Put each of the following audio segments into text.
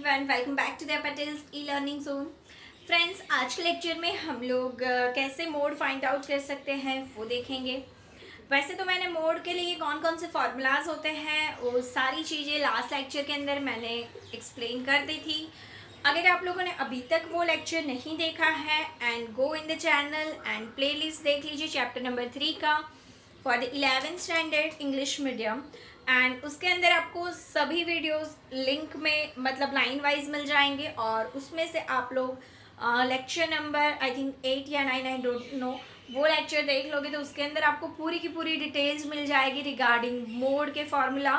Everyone, welcome back to the Patel's e learning zone. Friends, आज के lecture में हम लोग कैसे मोड फाइंड आउट कर सकते हैं वो देखेंगे। वैसे तो मैंने मोड के लिए कौन कौन से फार्मूलाज होते हैं वो सारी चीज़ें लास्ट लेक्चर के अंदर मैंने एक्सप्लेन कर दी थी। अगर आप लोगों ने अभी तक वो लेक्चर नहीं देखा है and go in the channel and playlist देख लीजिए चैप्टर नंबर 3 का for the 11th standard English medium. And उसके अंदर आपको सभी वीडियोस लिंक में मतलब लाइन वाइज मिल जाएंगे और उसमें से आप लोग लेक्चर नंबर आई थिंक 8 या 9 आई डोंट नो वो लेक्चर देख लोगे तो उसके अंदर आपको पूरी की पूरी डिटेल्स मिल जाएगी रिगार्डिंग मोड के फॉर्मूला।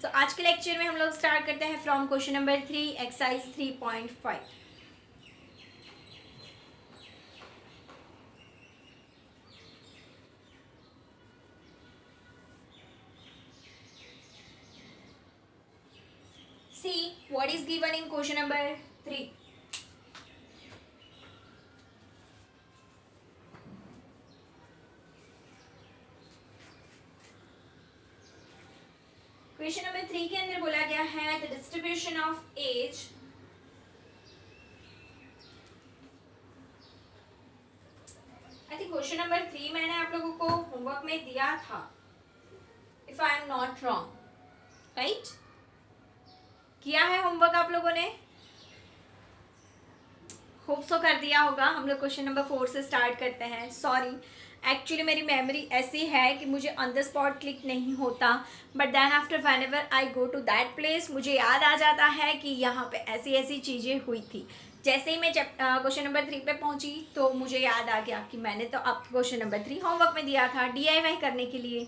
तो आज के लेक्चर में हम लोग स्टार्ट करते हैं from question number 3 exercise 3.5। See what is given in question number 3. Question number 3 के अंदर बोला गया है the distribution of age I think question number 3 मैंने आप लोगों को होमवर्क में दिया था if I am not wrong, right? किया है होमवर्क आप लोगों ने? होप सो कर दिया होगा। हम लोग क्वेश्चन नंबर 4 से स्टार्ट करते हैं। सॉरी, एक्चुअली मेरी मेमोरी ऐसी है कि मुझे ऑन द स्पॉट क्लिक नहीं होता, but then after whenever I go to that place मुझे याद आ जाता है कि यहाँ पे ऐसी ऐसी चीज़ें हुई थी। जैसे ही मैं क्वेश्चन नंबर 3 पे पहुँची तो मुझे याद आ गया कि मैंने तो आपको क्वेश्चन नंबर 3 होमवर्क में दिया था DIY करने के लिए।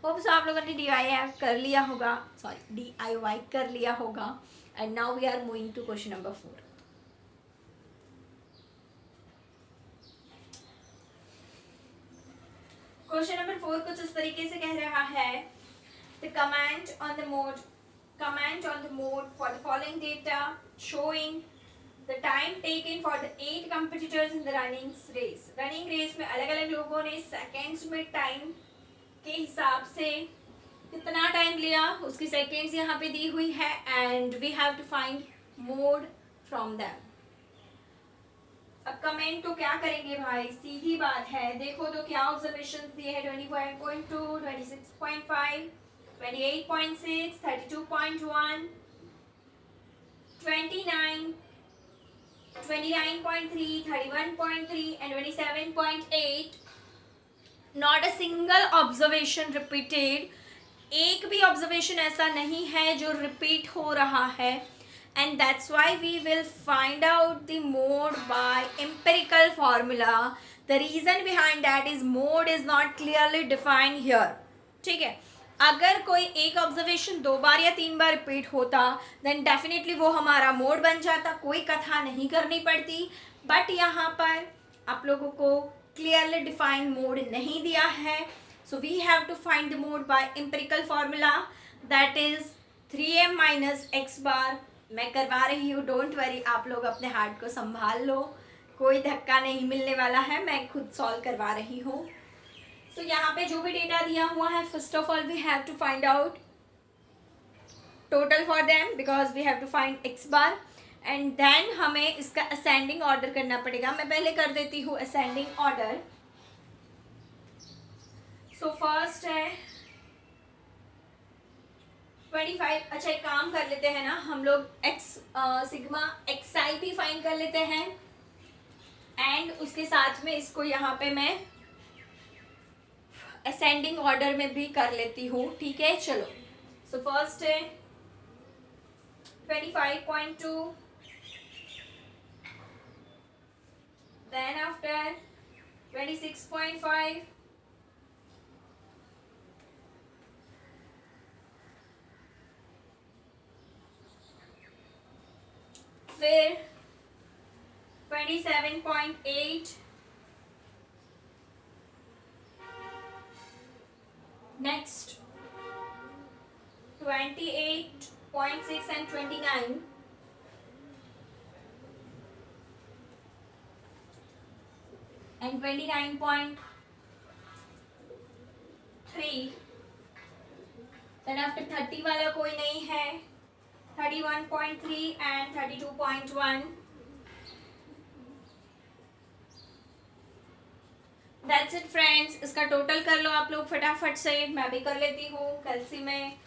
होप सो आप लोगों ने DIY कर लिया होगा, सॉरी DIY कर लिया होगा। And now we are moving to question number 4। Question number 4 कुछ इस तरीके से कह रहा है the comment on the mode for the following data showing the time taken for the 8 competitors in the running race में अलग अलग लोगों ने सेकेंड्स में टाइम के हिसाब से कितना टाइम लिया उसकी सेकेंड्स यहाँ पे दी हुई है and we have to find mode from them. अब कमेंट तो क्या करेंगे भाई, सीधी बात है। देखो तो क्या ऑब्जर्वेशन दिए हैं 25.2, 26.5, 28.6, 32.1, 29, 29.3, 31.3 and 27.8। Not a single observation repeated, एक भी ऑब्जर्वेशन ऐसा नहीं है जो रिपीट हो रहा है। And that's why we will find out the mode by empirical formula. The reason behind that is mode is not clearly defined here. ठीक है, अगर कोई एक ऑब्जर्वेशन 2 बार या 3 बार रिपीट होता then definitely वो हमारा मोड बन जाता, कोई कथा नहीं करनी पड़ती। बट यहाँ पर आप लोगों को क्लियरली डिफाइंड मोड नहीं दिया है, so we have to find the mode by empirical formula that is 3m minus x bar। मैं करवा रही हूँ, डोंट वरी, आप लोग अपने हार्ट को संभाल लो, कोई धक्का नहीं मिलने वाला है, मैं खुद सॉल्व करवा रही हूँ। सो यहाँ पे जो भी डेटा दिया हुआ है first of all we have to find out total for them because we have to find x bar and then हमें इसका असेंडिंग ऑर्डर करना पड़ेगा। मैं पहले कर देती हूँ असेंडिंग ऑर्डर। सो फर्स्ट है 25। अच्छा, एक काम कर लेते हैं ना हम लोग एक्स सिग्मा एक्स आई भी फाइंड कर लेते हैं एंड उसके साथ में इसको यहाँ पे मैं असेंडिंग ऑर्डर में भी कर लेती हूँ। ठीक है, चलो। सो फर्स्ट है 25.2, देन आफ्टर 26.5, फिर 27.8, next 28.6 and 29, and 29.3। Then after 30 वाला कोई नहीं है 31.3 एंड 32.1. That's it friends. इसका टोटल कर लो आप लोग फटाफट से, मैं भी कर लेती हूँ कैलसी में.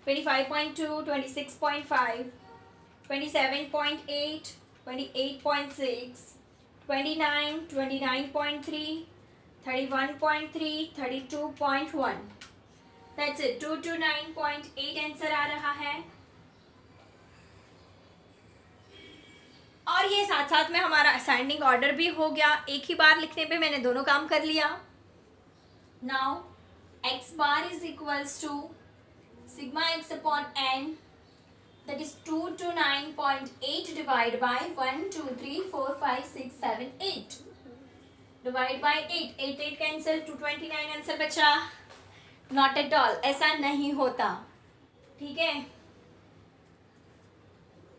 $25.2, $26.5, $27.8, $28.6, $29, $29.3, $31.3, $32.1. That's it. 229.8 आंसर आ रहा है. और ये साथ साथ में हमारा असाइनिंग ऑर्डर भी हो गया. एक ही बार लिखने पे मैंने दोनों काम कर लिया. Now x bar is equals to sigma x upon n, that is 229.8 divided by 1 2 3 4 5 6 7 8 divide by 8. 8 8 cancel. 229 answer बचा. नॉट एट ऑल, ऐसा नहीं होता. ठीक है.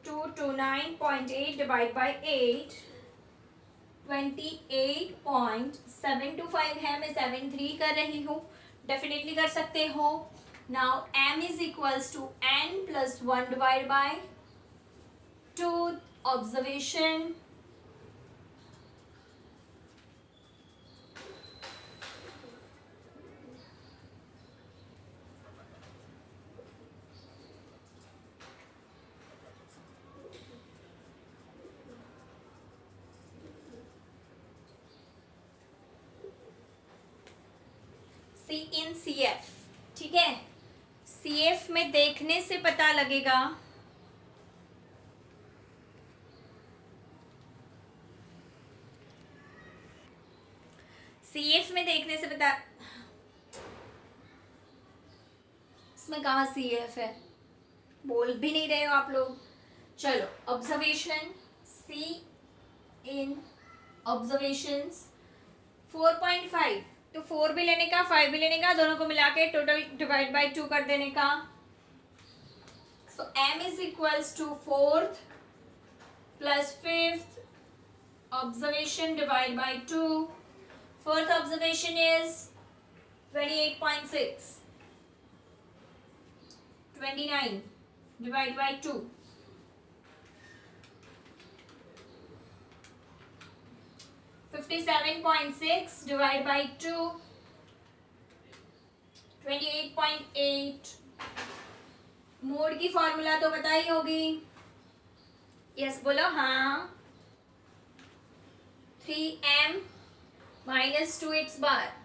229.8 डिवाइड बाई 8 28.725 है. मैं 73 कर रही हूँ. डेफिनेटली कर सकते हो. Now m is equals to n plus 1 divide by 2 observation. See in c f. ठीक है. सी एफ में देखने से पता लगेगा. सी एफ में देखने से पता. इसमें कहाँ सी एफ है? बोल भी नहीं रहे हो आप लोग. चलो ऑब्जर्वेशन. सी इन ऑब्जर्वेशंस 4.5. तो 4 भी लेने का 5 भी लेने का, दोनों को मिला के टोटल डिवाइड बाई 2 कर देने का. So m is equals to 4th plus 5th observation divide by 2. 4th observation is 28.6. 29 divide by 2. 57.6 divided by 2. 28.8. Mode की फॉर्मूला तो पता ही होगी. यस बोलो. हाँ. 3m माइनस 2x बार.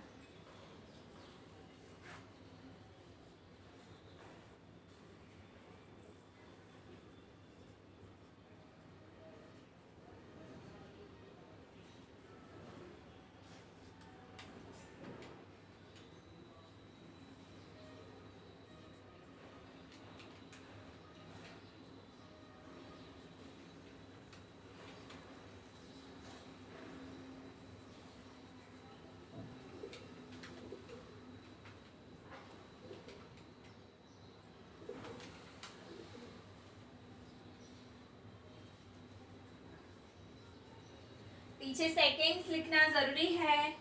पीछे सेकेंड्स लिखना जरूरी है.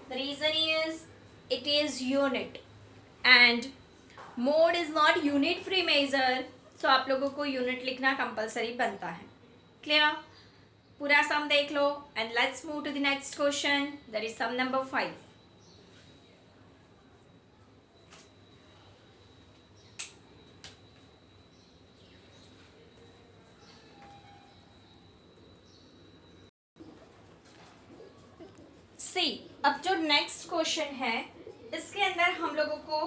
The reason is it is unit and mode is not unit free measure. So आप लोगों को यूनिट लिखना कंपलसरी बनता है. क्लियर? पूरा सम देख लो and let's move to the next question. That is sum number 5. See. अब जो नेक्स्ट क्वेश्चन है इसके अंदर हम लोगों को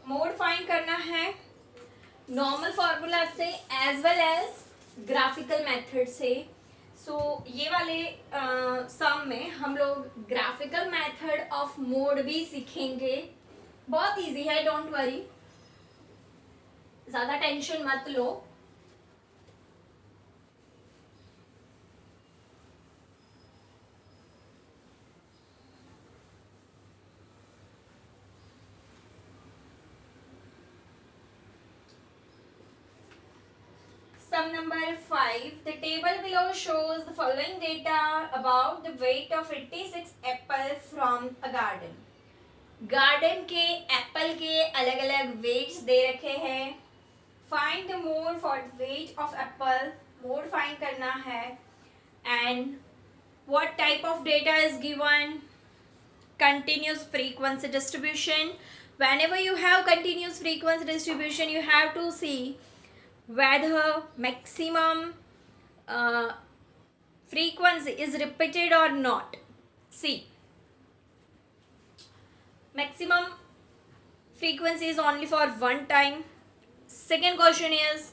मोड फाइंड करना है नॉर्मल फार्मूला से as well as graphical method से. सो ये वाले सम में हम लोग ग्राफिकल मेथड ऑफ मोड भी सीखेंगे. बहुत इजी है, डोंट वरी, ज़्यादा टेंशन मत लो. sum number 5. The table below shows the following data about the weight of 86 apple from a garden. Garden के एप्पल के अलग अलग वेट्स दे रखे हैं. Find the mode for weight of Apple. Mode find करना है. And what type of data is given? Continuous frequency distribution. Whenever you have continuous frequency distribution, you have to see whether maximum frequency is repeated or not. See, maximum frequency is only for one time. Second question is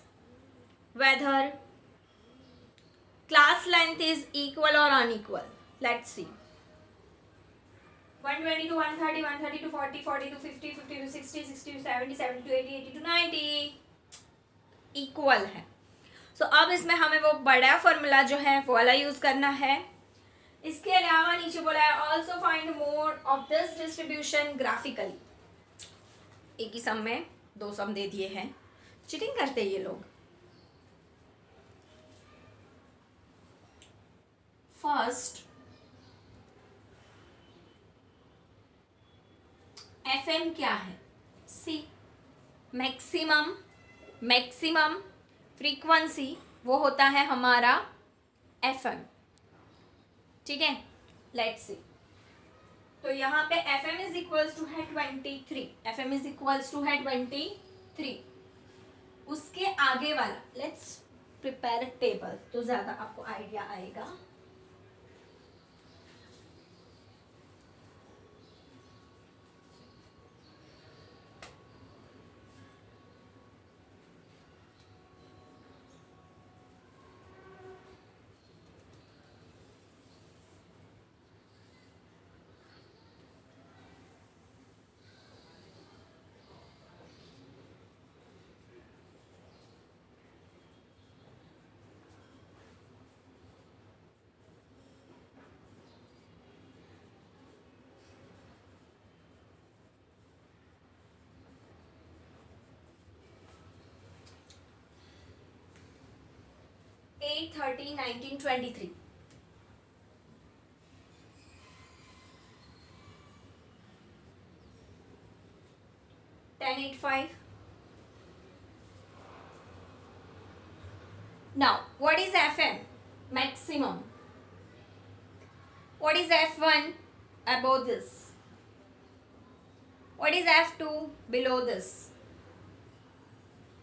whether class length is equal or unequal. Let's see. 120 to 130, 130 to 40, 40 to 50, 50 to 60, 60 to 70, 70 to 80, 80 to 90 equal है. सो अब इसमें हमें वो बड़ा formula जो है वो वाला यूज करना है. इसके अलावा नीचे बोला है also find mode of this distribution graphically. एक ही सम में दो सम दे दिए हैं. चीटिंग करते हैं ये लोग. फर्स्ट एफएम क्या है? सी, मैक्सिमम फ्रीक्वेंसी वो होता है हमारा एफएम. ठीक है, लेट्स सी. तो यहाँ पे एफएम इज इक्वल्स टू है 23. एफएम इज इक्वल्स टू है 23. उसके आगे वाला लेट्स प्रिपेयर टेबल तो ज़्यादा आपको आइडिया आएगा. Eight 13 19 23. Ten 8 5. Now, what is FM? Maximum. What is F1? Above this. What is F2? Below this.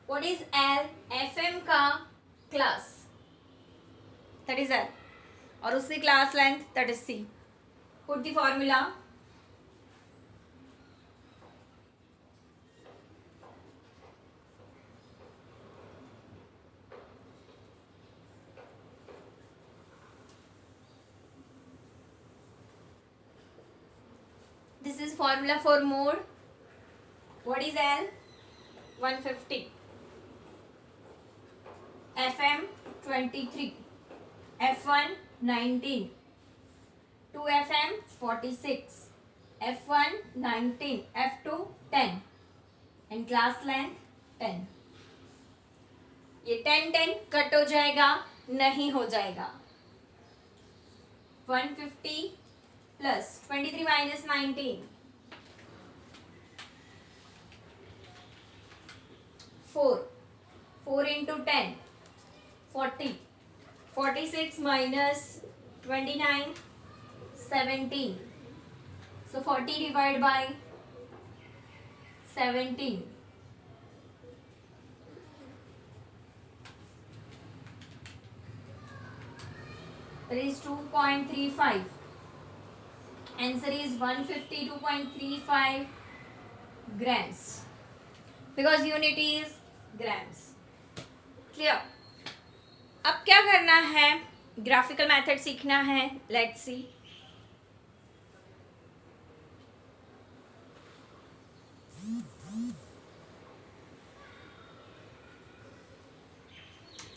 What is L? FM का class. That is L. और उसकी class length that is C. Put the formula. This is formula for mode. What is L? 150. FM 23. F1 19. 2FM 46. F1 19. F2 10. And class length 10. ये 10 10 cut हो जाएगा, नहीं हो जाएगा. 150 plus 23 minus 19. 4 into 10. 40. 46 minus 29. 17. So 40 divided by 17. That is 2.35. Answer is 152.35 grams. Because unit is grams. Clear? अब क्या करना है? ग्राफिकल मेथड सीखना है. Let's see.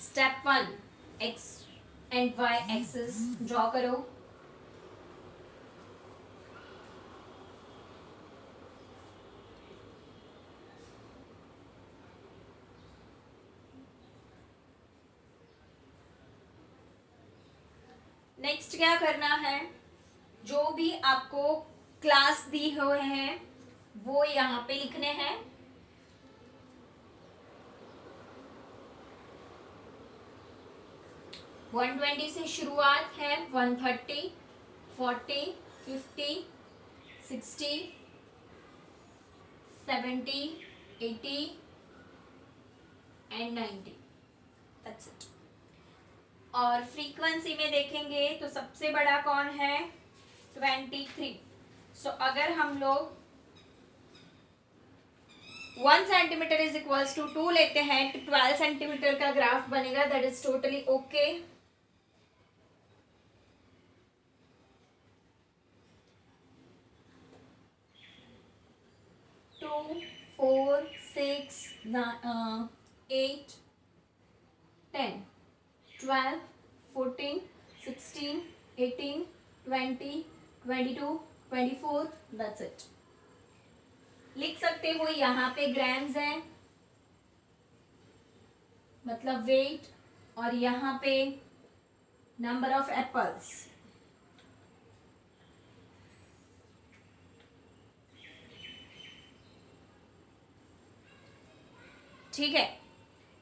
Step 1, x and y axis draw करो. नेक्स्ट क्या करना है, जो भी आपको क्लास दी हुए हैं वो यहाँ पे लिखने हैं। वन 120 से शुरुआत है, 130, 40, 50, 60, 70, 80 एंड 90। That's it. और फ्रीक्वेंसी में देखेंगे तो सबसे बड़ा कौन है, 23। सो अगर हम लोग 1 सेंटीमीटर इज इक्वल्स टू 2 लेते हैं तो 12 सेंटीमीटर का ग्राफ बनेगा। That is totally okay. 2, 4, 6, 8, 10, 12, 14, 16, 18, 20, 22, 24। That's it. लिख सकते हो यहाँ पे ग्राम्स है, मतलब वेट, और यहाँ पे नंबर ऑफ एप्पल्स। ठीक है,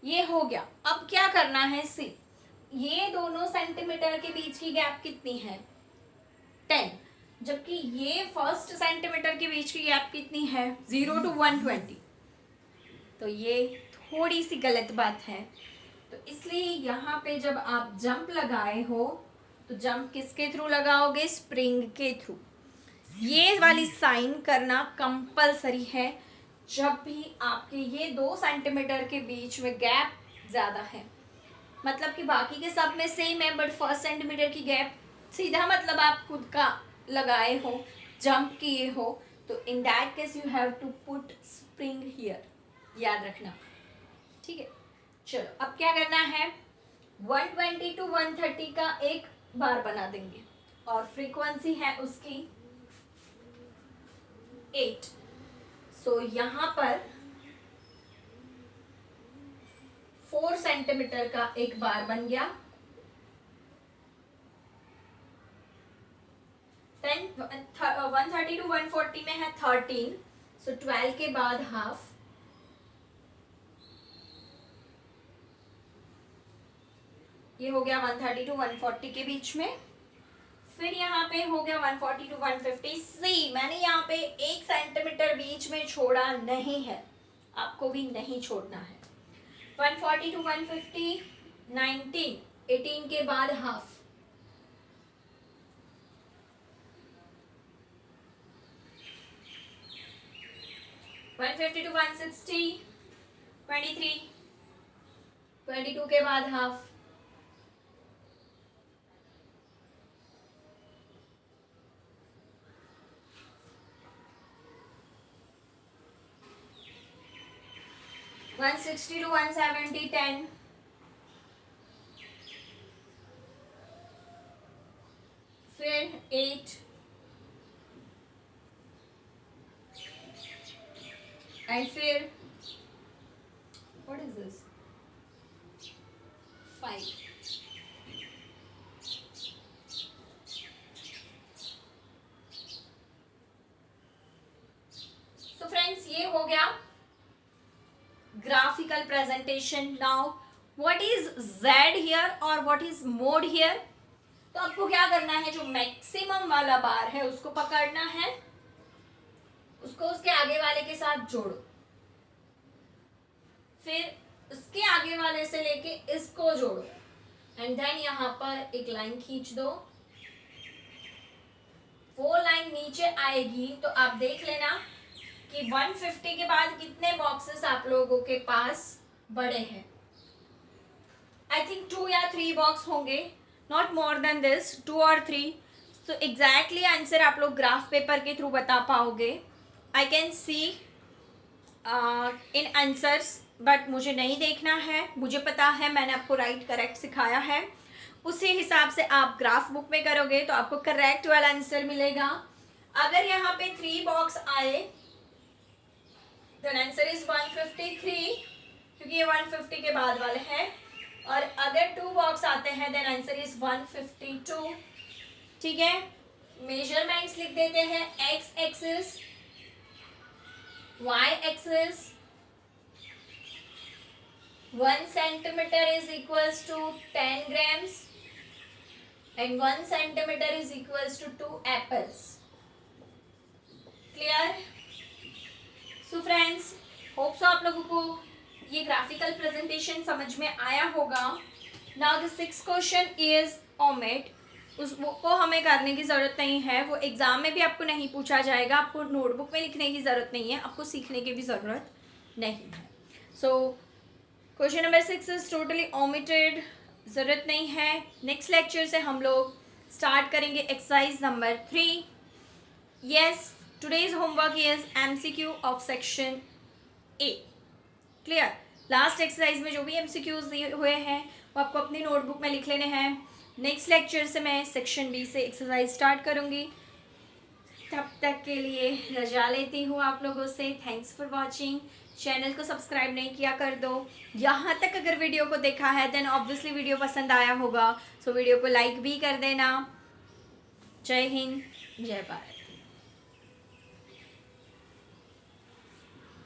ये हो गया। अब क्या करना है, सी ये दोनों सेंटीमीटर के बीच की गैप कितनी है, 10, जबकि ये फर्स्ट सेंटीमीटर के बीच की गैप कितनी है, 0 to 120। तो ये थोड़ी सी गलत बात है। तो इसलिए यहाँ पे जब आप जंप लगाए हो तो जंप किसके थ्रू लगाओगे, स्प्रिंग के थ्रू। ये वाली साइन करना कंपलसरी है जब भी आपके ये 2 सेंटीमीटर के बीच में गैप ज़्यादा है। मतलब कि बाकी के सब में सेम है, बट फर्स्ट सेंटीमीटर की गैप सीधा मतलब आप खुद का लगाए हो, जंप किए हो, तो in that case you have to put spring here, याद रखना। ठीक है, चलो अब क्या करना है, 120 to 130 का एक बार बना देंगे और फ्रीक्वेंसी है उसकी 8। सो यहाँ पर 4 सेंटीमीटर का एक बार बन गया। 130 to 140 में है 13, सो 12 के बाद हाफ, ये हो गया 130 to 140 के बीच में। फिर यहाँ पे हो गया 140 to 150। सी मैंने यहाँ पे 1 सेंटीमीटर बीच में छोड़ा नहीं है, आपको भी नहीं छोड़ना है। 140 to 150, 19, 18 के बाद हाफ, वन 150 to 160, 23, 22 के बाद हाफ, 160 to 170, 10, फिर 8 एंड फिर what is this 5। So friends, ये हो गया graphical presentation. Now what is z here और what is mod here? तो आपको क्या करना है, जो मैक्सिमम वाला बार है उसको पकड़ना है, उसको उसके आगे वाले के साथ जोड़ो, फिर उसके आगे वाले से लेके इसको जोड़ो, एंड देन यहाँ पर एक लाइन खींच दो। वो लाइन नीचे आएगी तो आप देख लेना कि 150 के बाद कितने बॉक्सेस आप लोगों के पास बड़े हैं। आई थिंक 2 या 3 बॉक्स होंगे, नॉट मोर देन दिस, 2 और 3। सो एग्जैक्टली आंसर आप लोग ग्राफ पेपर के थ्रू बता पाओगे। I can see in answers, but मुझे नहीं देखना है, मुझे पता है मैंने आपको राइट करेक्ट सिखाया है, उसी हिसाब से आप ग्राफ बुक में करोगे तो आपको करेक्ट वाला आंसर मिलेगा। अगर यहाँ पे 3 बॉक्स आए then आंसर इज 153, क्योंकि ये 150 के बाद वाले हैं, और अगर 2 बॉक्स आते हैं then आंसर इज 152, ठीक है, मेजरमेंट्स लिख देते हैं। X axis, y axis, 1 centimeter is equals to 10 grams and 1 centimeter is equals to 2 apples. Clear? So friends, hope so आप लोगों को ये ग्राफिकल प्रेजेंटेशन समझ में आया होगा। Now the 6th question is omit. उसको हमें करने की ज़रूरत नहीं है, वो एग्ज़ाम में भी आपको नहीं पूछा जाएगा, आपको नोटबुक में लिखने की ज़रूरत नहीं है, आपको सीखने की भी ज़रूरत नहीं है। So question number 6 is totally omitted, ज़रूरत नहीं है। नेक्स्ट लेक्चर से हम लोग स्टार्ट करेंगे exercise number 3। Yes, today's homework is MCQ of section A। Clear? Last exercise में जो भी MCQs दिए हुए हैं वो आपको अपनी नोटबुक में लिख लेने हैं। नेक्स्ट लेक्चर से मैं सेक्शन B से एक्सरसाइज स्टार्ट करूँगी। तब तक के लिए रजा लेती हूँ आप लोगों से। Thanks for watching. चैनल को सब्सक्राइब नहीं किया कर दो। यहाँ तक अगर वीडियो को देखा है देन ऑब्वियसली वीडियो पसंद आया होगा, सो वीडियो को लाइक भी कर देना। जय हिंद, जय भारत।